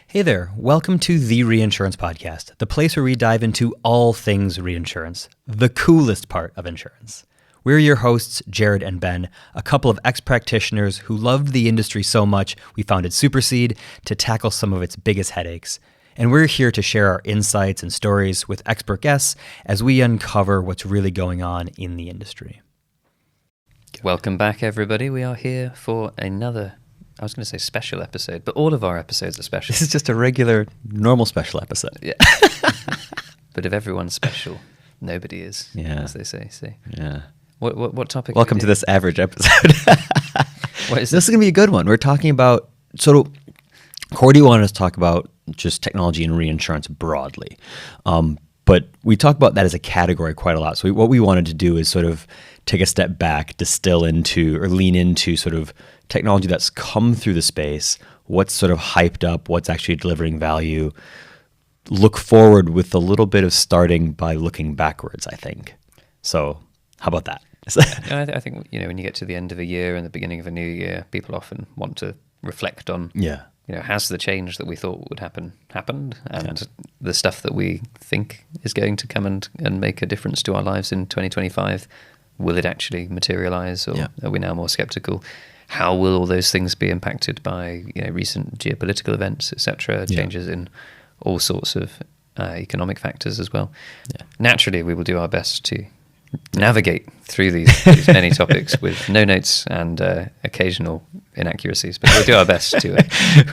Hey there, welcome to the Reinsurance Podcast, the place where we dive into all things reinsurance, the coolest part of insurance. We're your hosts, Jerad and Ben, a couple of ex-practitioners who loved the industry so much we founded Supercede to tackle some of its biggest headaches. And we're here to share our insights and stories with expert guests as we uncover what's really going on in the industry. Welcome back, everybody. We are here for another, I was going to say special episode, but all of our episodes are special. This is just a regular, normal special episode. Yeah. But if everyone's special, nobody is, as they say. So, yeah. What topic? Welcome to this average episode. This is going to be a good one. We're talking about, so Cordy wanted us to talk about just technology and reinsurance broadly. But we talk about that as a category quite a lot. So what we wanted to do is sort of take a step back, distill into or lean into sort of technology that's come through the space, what's sort of hyped up, what's actually delivering value, look forward with a little bit of starting by looking backwards, I think. So how about that? I think, when you get to the end of a year and the beginning of a new year, people often want to reflect on, has the change that we thought would happened? And the stuff that we think is going to come and make a difference to our lives in 2025, will it actually materialize, or are we now more skeptical? How will all those things be impacted by recent geopolitical events, etc., changes in all sorts of economic factors as well? Yeah. Naturally, we will do our best to navigate through these many topics with no notes and occasional inaccuracies, but we'll do our best to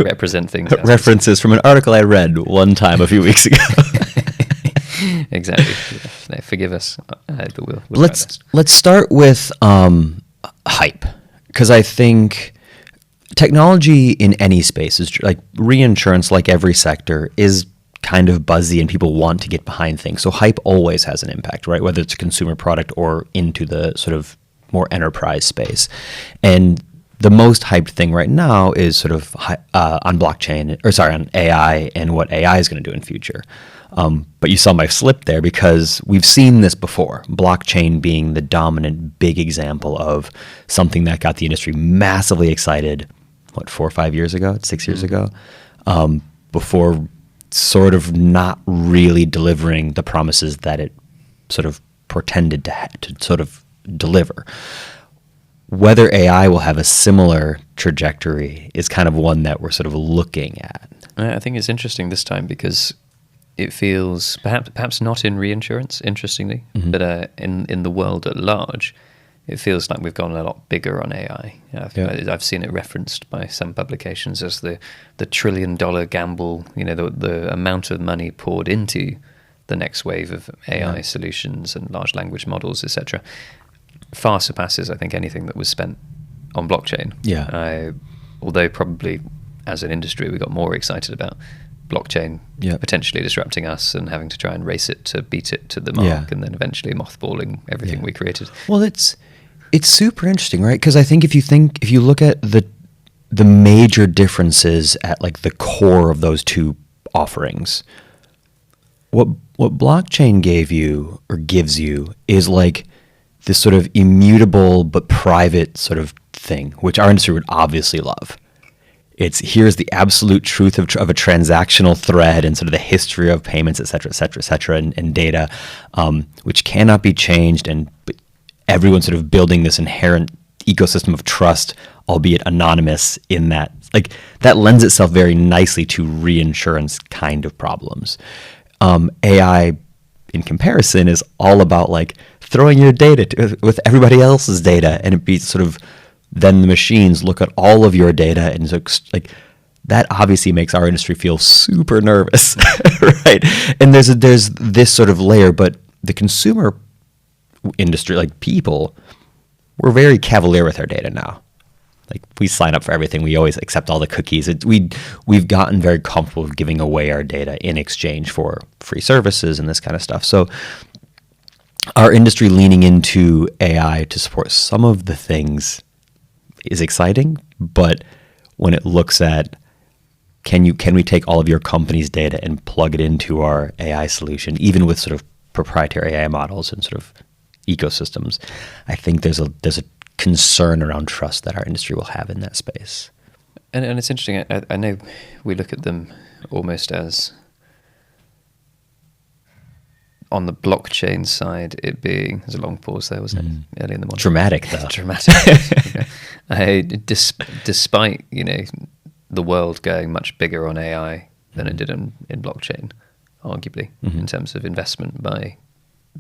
represent things. References from an article I read one time a few weeks ago. Exactly. No, forgive us, but we'll let's start with hype, because I think technology in any space is like reinsurance, like every sector, is kind of buzzy and people want to get behind things. So hype always has an impact, right? Whether it's a consumer product or into the sort of more enterprise space. And the most hyped thing right now is sort of on AI and what AI is going to do in future. But you saw my slip there because we've seen this before. Blockchain being the dominant big example of something that got the industry massively excited, 4 or 5 years ago, 6 years ago, before sort of not really delivering the promises that it sort of portended to sort of deliver. Whether AI will have a similar trajectory is kind of one that we're sort of looking at. I think it's interesting this time because it feels perhaps not in reinsurance, interestingly, but in the world at large, it feels like we've gone a lot bigger on AI. I've seen it referenced by some publications as the $1 trillion gamble. The amount of money poured into the next wave of AI solutions and large language models, etc., far surpasses, I think, anything that was spent on blockchain. Although probably as an industry we got more excited about blockchain potentially disrupting us and having to try and race it to beat it to the mark, and then eventually mothballing everything we created. Well, it's super interesting, right? Because I think if you look at the major differences at like the core of those two offerings, what blockchain gave you or gives you is like this sort of immutable but private sort of thing, which our industry would obviously love. Here's the absolute truth of a transactional thread and sort of the history of payments, et cetera, and data, which cannot be changed. And everyone's sort of building this inherent ecosystem of trust, albeit anonymous in that. Like that lends itself very nicely to reinsurance kind of problems. AI, in comparison, is all about like throwing your data with everybody else's data, and it be sort of then the machines look at all of your data, and so like that obviously makes our industry feel super nervous, right? And there's this sort of layer, but the consumer industry, like people, we're very cavalier with our data now. Like we sign up for everything, we always accept all the cookies. We've gotten very comfortable with giving away our data in exchange for free services and this kind of stuff. So our industry leaning into AI to support some of the things is exciting, but when it looks at can we take all of your company's data and plug it into our AI solution, even with sort of proprietary AI models and sort of ecosystems, I think there's a concern around trust that our industry will have in that space. And it's interesting. I know we look at them almost as on the blockchain side, it being, there's a long pause there, wasn't it? Early in the morning. Dramatic, though. Dramatic. Okay. Despite, the world going much bigger on AI than it did in blockchain, arguably, in terms of investment by,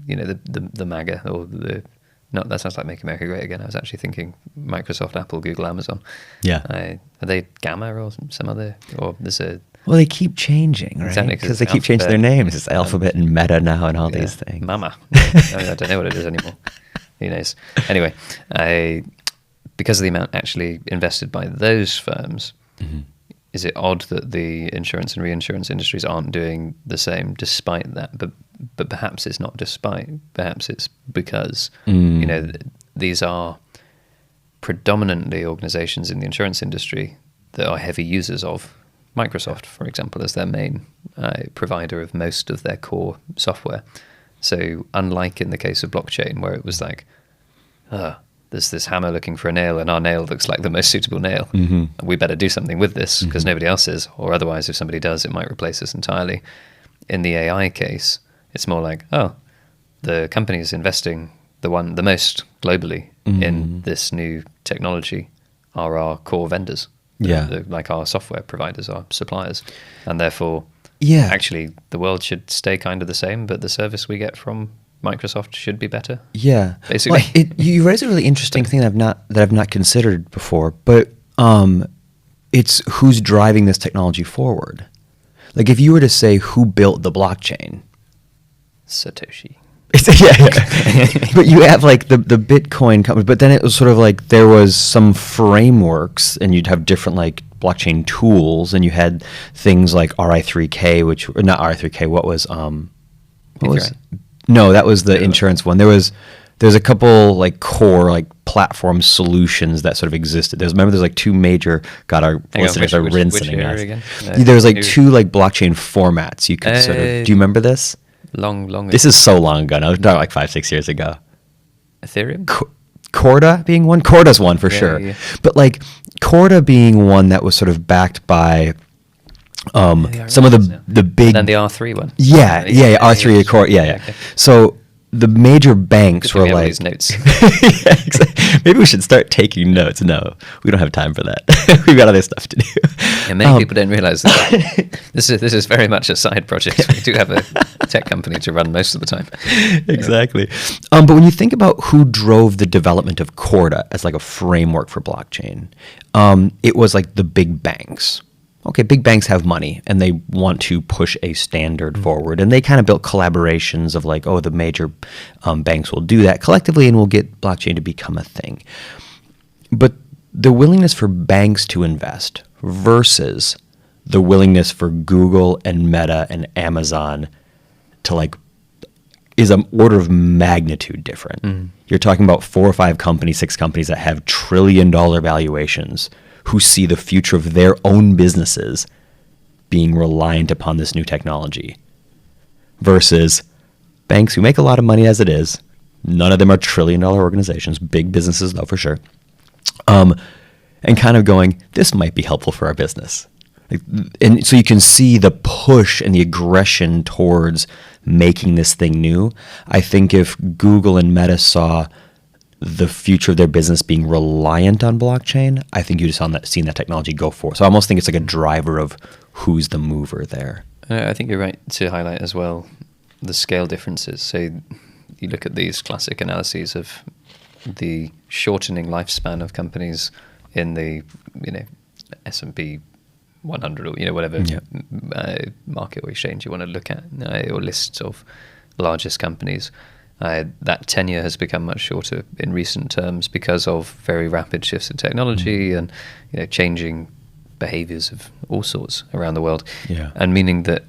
the MAGA or the, no, that sounds like Make America Great Again. I was actually thinking Microsoft, Apple, Google, Amazon. Yeah. Are they Gamma or some other, or there's a... Well, they keep changing, right? Exactly, Because they keep changing their names. It's Alphabet and Meta now and all these things. Mama. I don't know what it is anymore. Who knows? Anyway, because of the amount actually invested by those firms, is it odd that the insurance and reinsurance industries aren't doing the same despite that? But perhaps it's not despite. Perhaps it's because, these are predominantly organizations in the insurance industry that are heavy users of Microsoft, for example, as their main provider of most of their core software. So unlike in the case of blockchain, where it was like, there's this hammer looking for a nail and our nail looks like the most suitable nail. We better do something with this because nobody else is, or otherwise if somebody does, it might replace us entirely. In the AI case, it's more like, the company is investing the most globally in this new technology are our core vendors. Yeah. Like our software providers, our suppliers. And therefore, actually, the world should stay kind of the same, but the service we get from Microsoft should be better. Yeah. Basically. Well, you raise a really interesting thing that I've not considered before, but it's who's driving this technology forward. Like if you were to say who built the blockchain. Satoshi. But you have like the Bitcoin company, but then it was sort of like there was some frameworks and you'd have different like blockchain tools and you had things like RI3K, which not RI3K, what was no, that was the insurance one. There's a couple like core like platform solutions that sort of existed. There's like two major, God, our listeners are rinsing us. There's like two like blockchain formats you could sort of, do you remember this? Long. This is so long ago. I was talking like 5-6 years ago. Ethereum? Corda being one. Corda's one for sure. Yeah. But like Corda being one that was sort of backed by some of the big. And then the R3 one. Yeah, R3 Corda. Yeah. Okay. So the major banks were like. These notes. Maybe we should start taking notes. No, we don't have time for that. We've got other stuff to do. Yeah, many people don't realize that this is very much a side project. We do have a tech company to run most of the time. Exactly. But when you think about who drove the development of Corda as like a framework for blockchain, it was like the big banks. Okay, big banks have money and they want to push a standard forward, and they kind of built collaborations of like, the major banks will do that collectively and we'll get blockchain to become a thing. But the willingness for banks to invest versus the willingness for Google and Meta and Amazon to like is an order of magnitude different. You're talking about 4 or 5 companies, 6 companies that have $1 trillion valuations who see the future of their own businesses being reliant upon this new technology versus banks who make a lot of money as it is. None of them are $1 trillion organizations, big businesses though for sure. And kind of going, this might be helpful for our business. And so you can see the push and the aggression towards making this thing new. I think if Google and Meta saw the future of their business being reliant on blockchain, I think you'd have seen that technology go forward. So I almost think it's like a driver of who's the mover there. I think you're right to highlight as well the scale differences. So you look at these classic analyses of the shortening lifespan of companies in the S&P 100 or whatever market or exchange you want to look at, or lists of largest companies. That tenure has become much shorter in recent terms because of very rapid shifts in technology and changing behaviors of all sorts around the world. And meaning that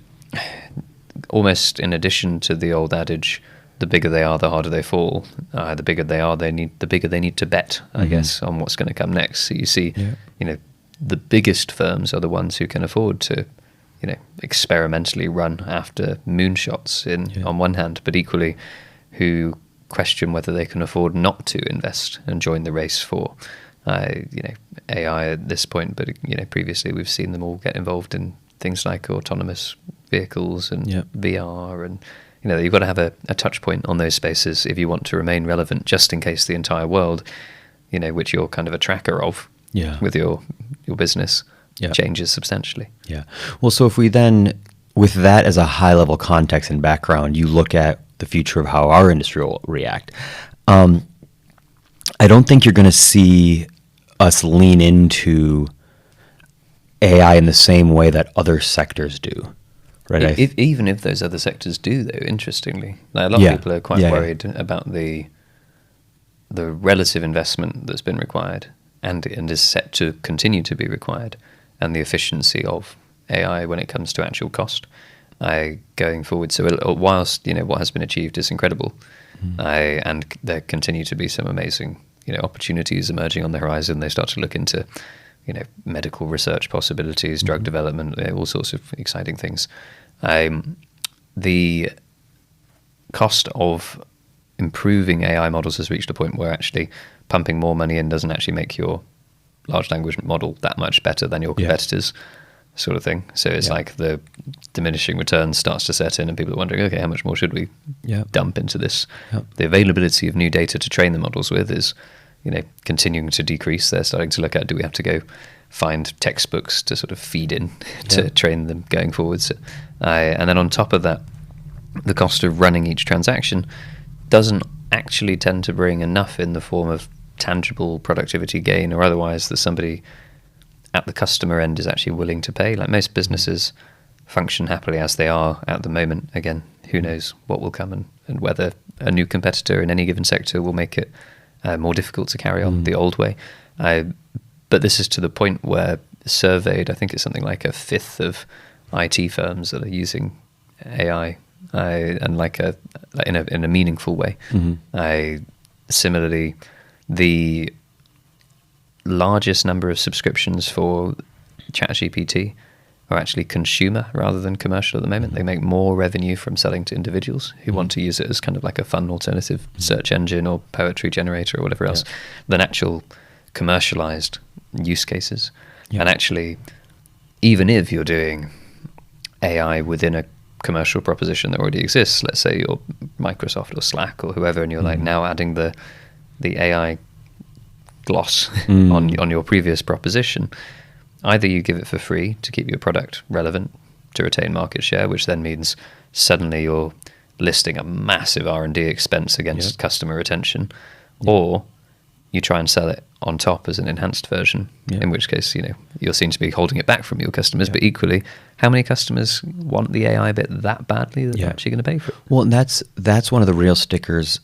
almost in addition to the old adage, the bigger they are, the harder they fall. The bigger they are, the bigger they need to bet, I guess, on what's going to come next. So you see, the biggest firms are the ones who can afford to, experimentally run after moonshots on one hand, but equally who question whether they can afford not to invest and join the race for AI at this point, but previously we've seen them all get involved in things like autonomous vehicles and VR, and you've got to have a touch point on those spaces if you want to remain relevant, just in case the entire world, which you're kind of a tracker of, with your business, changes substantially. Yeah. Well, so if we then, with that as a high level context and background, you look at the future of how our industry will react. I don't think you're going to see us lean into AI in the same way that other sectors do, right? Even if those other sectors do, though, interestingly, like a lot of people are quite worried about the relative investment that's been required and is set to continue to be required, and the efficiency of AI when it comes to actual cost going forward. So whilst what has been achieved is incredible, and there continue to be some amazing opportunities emerging on the horizon. They start to look into medical research possibilities, drug development, all sorts of exciting things. The cost of improving AI models has reached a point where actually pumping more money in doesn't actually make your large language model that much better than your competitors, sort of thing. So it's like the diminishing returns starts to set in, and people are wondering, okay, how much more should we dump into this? The availability of new data to train the models with is continuing to decrease. They're starting to look at, do we have to go find textbooks to sort of feed in to train them going forwards? And then on top of that, the cost of running each transaction doesn't actually tend to bring enough in the form of tangible productivity gain or otherwise that somebody at the customer end is actually willing to pay. Like most businesses function happily as they are at the moment. Again, who knows what will come and whether a new competitor in any given sector will make it more difficult to carry on the old way. But this is to the point where surveyed, I think it's something like a fifth of IT firms that are using AI and in a meaningful way. Similarly, the largest number of subscriptions for ChatGPT are actually consumer rather than commercial at the moment. They make more revenue from selling to individuals who want to use it as kind of like a fun alternative search engine or poetry generator or whatever else than actual commercialized use cases. And actually, even if you're doing AI within a commercial proposition that already exists, let's say you're Microsoft or Slack or whoever, and you're like now adding the AI gloss on your previous proposition, either you give it for free to keep your product relevant to retain market share, which then means suddenly you're listing a massive R&D expense against customer retention, or you try and sell it on top as an enhanced version, in which case you're seen to be holding it back from your customers. But equally, how many customers want the AI bit that badly that they're actually going to pay for it? Well, and that's one of the real stickers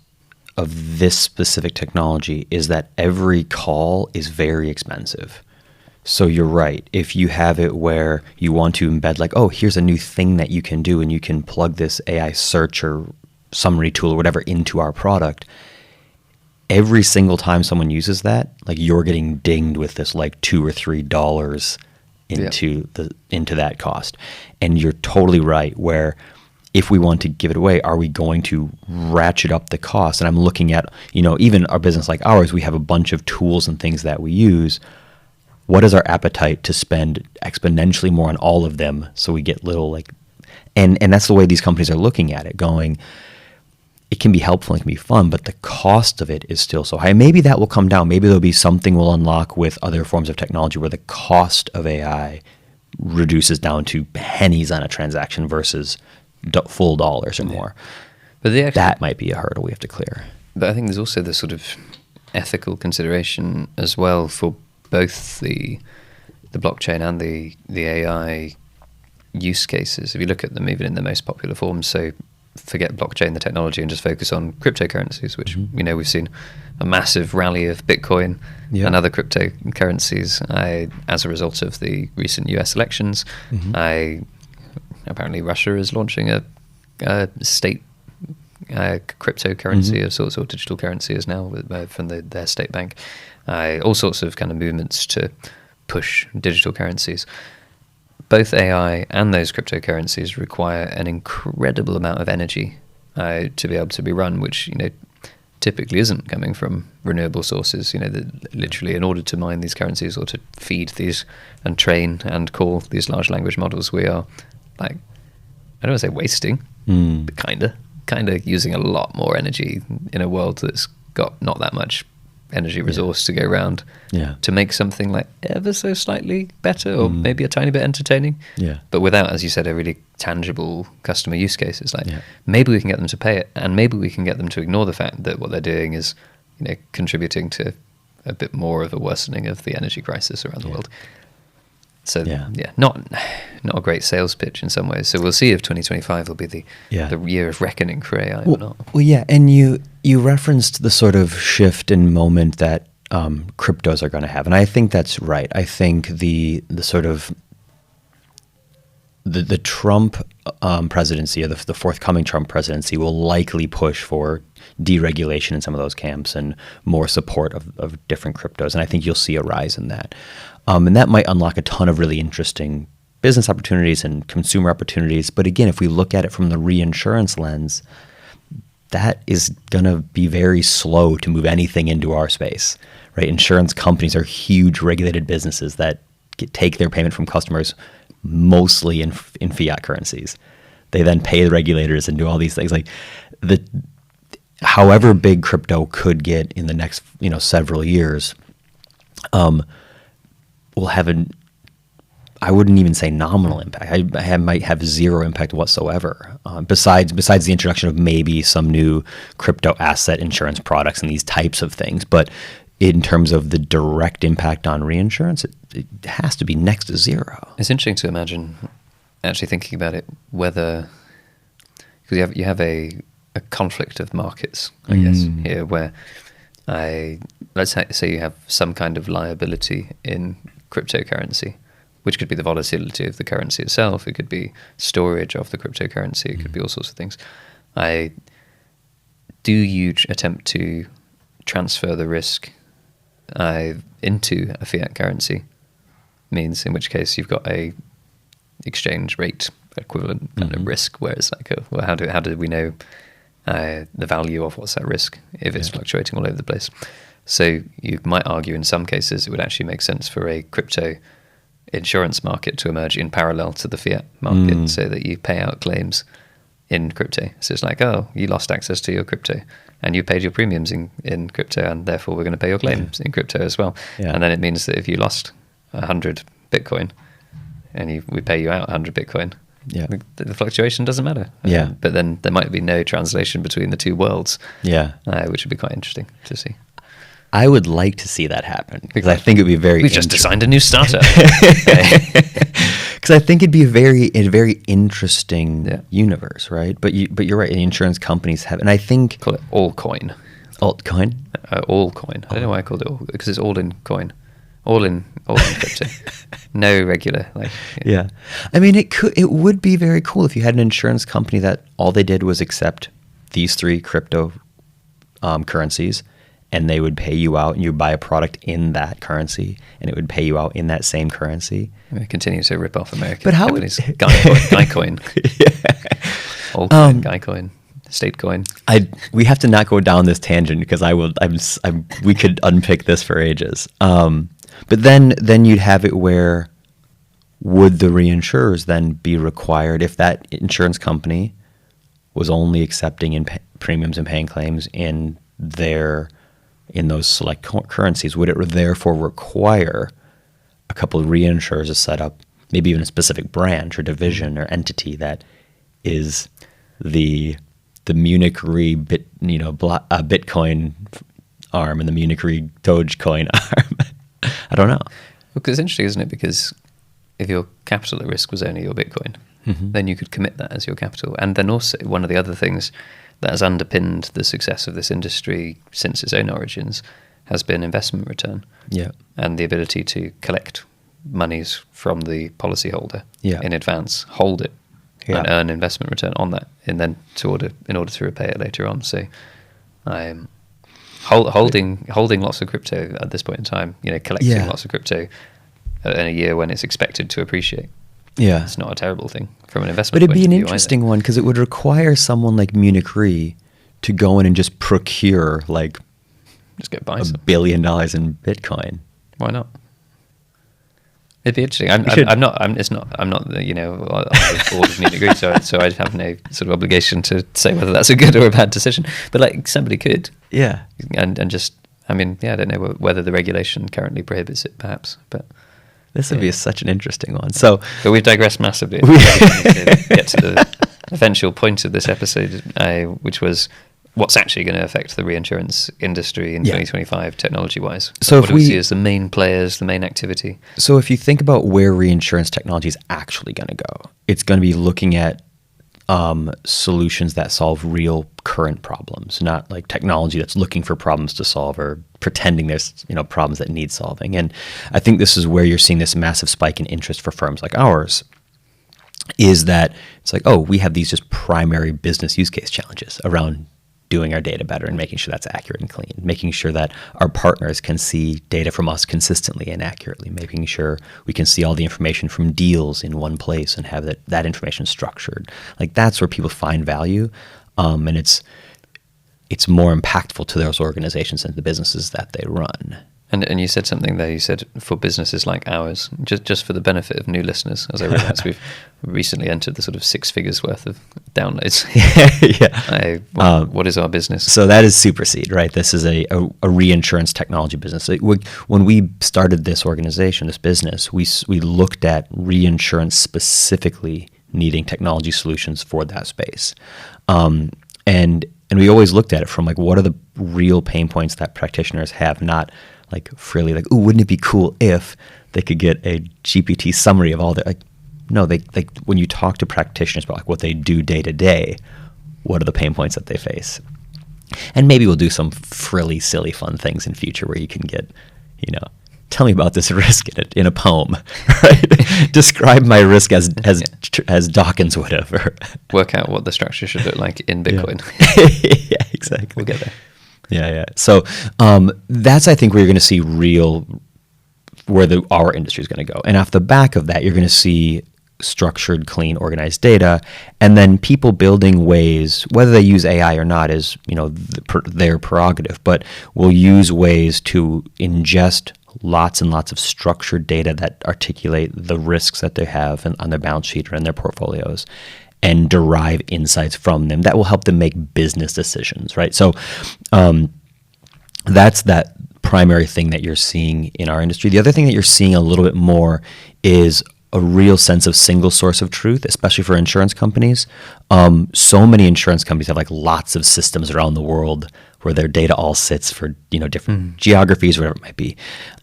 of this specific technology, is that every call is very expensive. So you're right. If you have it where you want to embed like, oh, here's a new thing that you can do, and you can plug this AI search or summary tool or whatever into our product, every single time someone uses that, like you're getting dinged with this like $2 or $3 into that cost. And you're totally right, where if we want to give it away, are we going to ratchet up the cost? And I'm looking at, even our business like ours, we have a bunch of tools and things that we use. What is our appetite to spend exponentially more on all of them so we get little and that's the way these companies are looking at it, going, it can be helpful, it can be fun, but the cost of it is still so high. Maybe that will come down. Maybe there'll be something we'll unlock with other forms of technology where the cost of AI reduces down to pennies on a transaction versus full dollars or more. But that might be a hurdle we have to clear. But I think there's also the sort of ethical consideration as well for both the blockchain and the AI use cases. If you look at them even in the most popular forms, so forget blockchain, the technology, and just focus on cryptocurrencies, which we've seen a massive rally of Bitcoin and other cryptocurrencies as a result of the recent US elections. Apparently Russia is launching a state cryptocurrency of sorts, or digital currency is now from their state bank. All sorts of kind of movements to push digital currencies. Both AI and those cryptocurrencies require an incredible amount of energy to be able to be run, which typically isn't coming from renewable sources. Literally, in order to mine these currencies or to feed these and train and call these large language models, we are like, I don't want to say wasting, but kind of using a lot more energy in a world that's got not that much energy resource to go around to make something like ever so slightly better or maybe a tiny bit entertaining, but without, as you said, a really tangible customer use case. It's like maybe we can get them to pay it, and maybe we can get them to ignore the fact that what they're doing is contributing to a bit more of a worsening of the energy crisis around the world. So not a great sales pitch in some ways. So we'll see if 2025 will be the year of reckoning for AI or not. Well, yeah, and you referenced the sort of shift in moment that cryptos are going to have, and I think that's right. I think the sort of the Trump presidency, or the forthcoming Trump presidency, will likely push for deregulation in some of those camps and more support of different cryptos, and I think you'll see a rise in that. And that might unlock a ton of really interesting business opportunities and consumer opportunities. But again, if we look at it from the reinsurance lens, that is going to be very slow to move anything into our space, right? Insurance companies are huge regulated businesses that take their payment from customers mostly in fiat currencies. They then pay the regulators and do all these things. Like however big crypto could get in the next several years, will have I wouldn't even say nominal impact. I might have zero impact whatsoever. Besides the introduction of maybe some new crypto asset insurance products and these types of things, but in terms of the direct impact on reinsurance, it has to be next to zero. It's interesting to imagine, actually thinking about it, whether, because you have a conflict of markets, I guess, here, where let's say you have some kind of liability in cryptocurrency, which could be the volatility of the currency itself, it could be storage of the cryptocurrency, it could be all sorts of things. Do you attempt to transfer the risk into a fiat currency? Means in which case you've got a exchange rate equivalent kind of risk, where it's like, well, how do we know the value of what's that risk if it's fluctuating all over the place? So you might argue in some cases it would actually make sense for a crypto insurance market to emerge in parallel to the fiat market, so that you pay out claims in crypto. So it's like, oh, you lost access to your crypto and you paid your premiums in crypto, and therefore we're going to pay your claims in crypto as well. And then it means that if you lost 100 Bitcoin and we pay you out 100 Bitcoin, the fluctuation doesn't matter. But then there might be no translation between the two worlds, which would be quite interesting to see. I would like to see that happen, because I think it would be very. We've just designed a new startup. Because I think it'd be a very interesting universe, right? But you're right. Insurance companies have, and I think call it altcoin. Altcoin. Allcoin. I don't know why I called it all, because it's all in coin, all in crypto. No regular I mean, it would be very cool if you had an insurance company that all they did was accept these three crypto currencies, and they would pay you out, and you buy a product in that currency, and it would pay you out in that same currency. We continue to rip off American but how companies. Guycoin. Altcoin, Guycoin, Statecoin. We have to not go down this tangent, because we could unpick this for ages. But then you'd have it where, would the reinsurers then be required, if that insurance company was only accepting premiums and paying claims in those select currencies, would it therefore require a couple of reinsurers to set up maybe even a specific branch or division or entity that is the Munich Re Bitcoin arm and the Munich Re Dogecoin arm? I don't know. Because it's interesting, isn't it? Because if your capital at risk was only your Bitcoin, then you could commit that as your capital. And then also, one of the other things that has underpinned the success of this industry since its own origins has been investment return. And the ability to collect monies from the policyholder in advance, hold it, and earn investment return on that, and then in order to repay it later on. So holding lots of crypto at this point in time, collecting lots of crypto in a year when it's expected to appreciate. It's not a terrible thing from an investment point of view. But it'd be an interesting one, because it would require someone like Munich Re to go in and just procure like Just go buy $1 some. billion in Bitcoin. Why not? It'd be interesting. I'm not. You know, all of need to agree. So I have no sort of obligation to say whether that's a good or a bad decision. But like somebody could. Yeah. And just, I mean, yeah, I don't know whether the regulation currently prohibits it, perhaps. But This would be such an interesting one. So, but we've digressed massively. We need to get to the eventual point of this episode, which was what's actually going to affect the reinsurance industry in 2025 technology-wise. So what do we see as the main players, the main activity? So if you think about where reinsurance technology is actually going to go, it's going to be looking at solutions that solve real current problems, not like technology that's looking for problems to solve or pretending there's problems that need solving. And I think this is where you're seeing this massive spike in interest for firms like ours, is that it's like, oh, we have these just primary business use case challenges around doing our data better and making sure that's accurate and clean, making sure that our partners can see data from us consistently and accurately, making sure we can see all the information from deals in one place and have that information structured. Like that's where people find value, and it's more impactful to those organizations and the businesses that they run. And you said something there. You said for businesses like ours, just for the benefit of new listeners, as I realize we've recently entered the sort of 6 figures worth of downloads. What is our business? So that is Supercede, right? This is a reinsurance technology business. When we started this organization, this business, we looked at reinsurance specifically needing technology solutions for that space, and we always looked at it from like, what are the real pain points that practitioners have, not like frilly, like, ooh, wouldn't it be cool if they could get a GPT summary of all the, like, no, they like when you talk to practitioners about like what they do day to day, what are the pain points that they face? And maybe we'll do some frilly, silly, fun things in future where you can get, tell me about this risk in a poem, right? Describe my risk as Dawkins would have. Or work out what the structure should look like in Bitcoin. Yeah, exactly. We'll get there. Yeah. So that's, I think, where you're going to see where our industry is going to go. And off the back of that, you're going to see structured, clean, organized data, and then people building ways, whether they use AI or not is their prerogative, but will use ways to ingest lots and lots of structured data that articulate the risks that they have on their balance sheet or in their portfolios, and derive insights from them that will help them make business decisions, right? So that's that primary thing that you're seeing in our industry. The other thing that you're seeing a little bit more is a real sense of single source of truth, especially for insurance companies. So many insurance companies have like lots of systems around the world where their data all sits for different geographies, whatever it might be,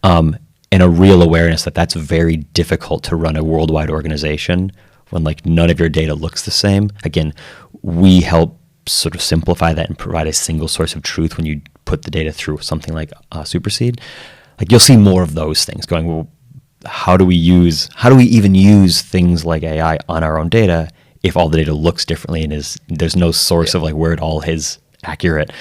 and a real awareness that that's very difficult to run a worldwide organization when like none of your data looks the same. Again, we help sort of simplify that and provide a single source of truth when you put the data through something like Supercede. Like you'll see more of those things going, well, how do we even use things like AI on our own data if all the data looks differently and there's no source of like where it all is accurate?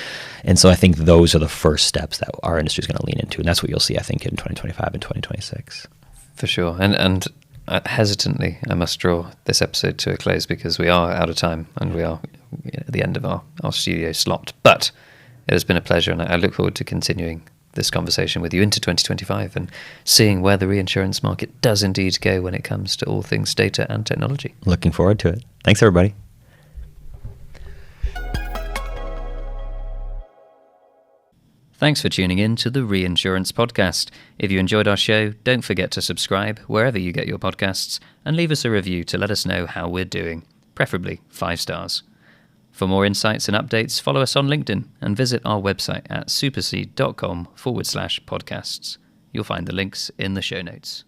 And so I think those are the first steps that our industry is going to lean into, and that's what you'll see, I think, in 2025 and 2026. For sure. And hesitantly, I must draw this episode to a close because we are out of time and we are at the end of our studio slot. But it has been a pleasure, and I look forward to continuing this conversation with you into 2025 and seeing where the reinsurance market does indeed go when it comes to all things data and technology. Looking forward to it. Thanks, everybody. Thanks for tuning in to the Reinsurance Podcast. If you enjoyed our show, don't forget to subscribe wherever you get your podcasts and leave us a review to let us know how we're doing, preferably 5 stars. For more insights and updates, follow us on LinkedIn and visit our website at supercede.com/podcasts. You'll find the links in the show notes.